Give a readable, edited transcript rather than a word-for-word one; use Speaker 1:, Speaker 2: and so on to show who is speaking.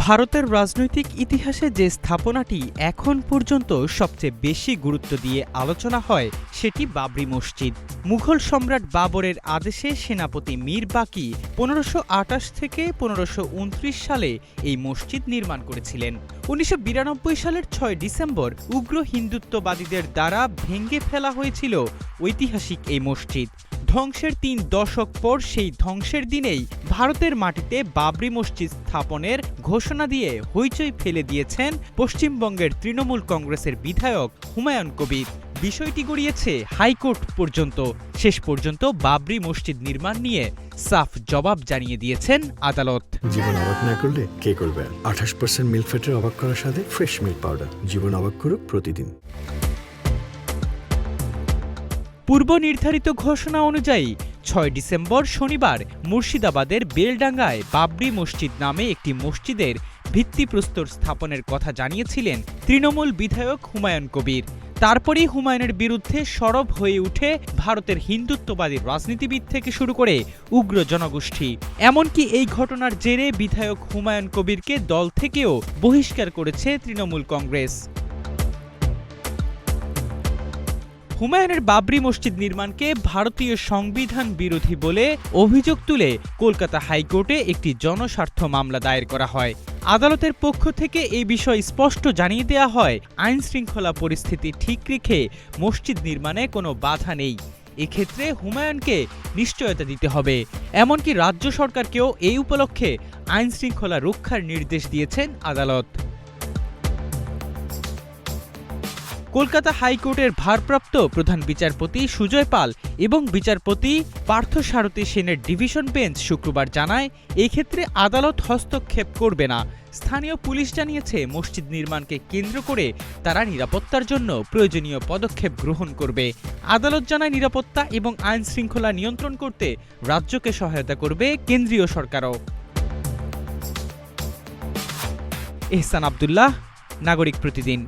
Speaker 1: ভারতের রাজনৈতিক ইতিহাসে যে স্থাপনাটি এখন পর্যন্ত সবচেয়ে বেশি গুরুত্ব দিয়ে আলোচনা হয় সেটি বাবরি মসজিদ। মুঘল সম্রাট বাবরের আদেশে সেনাপতি মীর বাকি 1528 থেকে 1529 সালে এই মসজিদ নির্মাণ করেছিলেন। 1992 সালের 6 ডিসেম্বর উগ্র হিন্দুত্ববাদীদের দ্বারা ভেঙে ফেলা হয়েছিল ঐতিহাসিক এই মসজিদ। ধ্বংসের 3 দশক পর সেই ধ্বংসের দিনেই ভারতের মাটিতে বাবরি মসজিদ স্থাপনের ঘোষণা দিয়ে হইচই ফেলে দিয়েছেন পশ্চিমবঙ্গের তৃণমূল কংগ্রেসের বিধায়ক হুমায়ুন কবির। বিষয়টি গড়িয়েছে হাইকোর্ট পর্যন্ত। শেষ পর্যন্ত বাবরি মসজিদ নির্মাণ নিয়ে সাফ জবাব জানিয়ে দিয়েছেন আদালত।
Speaker 2: জীবন অবাক না করলে কে করবে? 28% মিল্ক ফ্যাটের অবাক করার সাথে ফ্রেশ মিল্ক পাউডার। জীবন অবাক করুক প্রতিদিন।
Speaker 1: পূর্ব নির্ধারিত ঘোষণা অনুযায়ী 6 ডিসেম্বর শনিবার মুর্শিদাবাদের বেলডাঙ্গায় বাবরি মসজিদ নামে একটি মসজিদের ভিত্তিপ্রস্তর স্থাপনের কথা জানিয়েছিলেন তৃণমূল বিধায়ক হুমায়ুন কবির। তারপরেই হুমায়ুনের বিরুদ্ধে সরব হয়ে উঠে ভারতের হিন্দুত্ববাদী রাজনীতিবিদ থেকে শুরু করে উগ্র জনগোষ্ঠী। এমনকি এই ঘটনার জেরে বিধায়ক হুমায়ুন কবিরকে দল থেকেও বহিষ্কার করেছে তৃণমূল কংগ্রেস। হুমায়ুনের বাবরি মসজিদ নির্মাণকে ভারতীয় সংবিধান বিরোধী বলে অভিযোগ তুলে কলকাতা হাইকোর্টে একটি জনস্বার্থ মামলা দায়ের করা হয়। আদালতের পক্ষ থেকে এই বিষয় স্পষ্ট জানিয়ে দেওয়া হয়, আইন শৃঙ্খলা পরিস্থিতি ঠিক রেখে মসজিদ নির্মাণে কোনো বাধা নেই। এক্ষেত্রে হুমায়ুনকে নিশ্চয়তা দিতে হবে। এমনকি রাজ্য সরকারকেও এই উপলক্ষে আইন শৃঙ্খলা রক্ষার নির্দেশ দিয়েছেন আদালত। কলকাতা হাইকোর্টের ভারপ্রাপ্ত প্রধান বিচারপতি সুজয় পাল এবং বিচারপতি পার্থসারথী সেনের ডিভিশন বেঞ্চ শুক্রবার জানায়, এই ক্ষেত্রে আদালত হস্তক্ষেপ করবে না। স্থানীয় পুলিশ জানিয়েছে, মসজিদ নির্মাণকে কেন্দ্র করে তারা নিরাপত্তার জন্য প্রয়োজনীয় পদক্ষেপ গ্রহণ করবে। আদালত জানায়, নিরাপত্তা এবং আইন শৃঙ্খলা নিয়ন্ত্রণ করতে রাজ্যকে সহায়তা করবে কেন্দ্রীয় সরকারও। এহসান আব্দুল্লাহ, নাগরিক প্রতিদিন।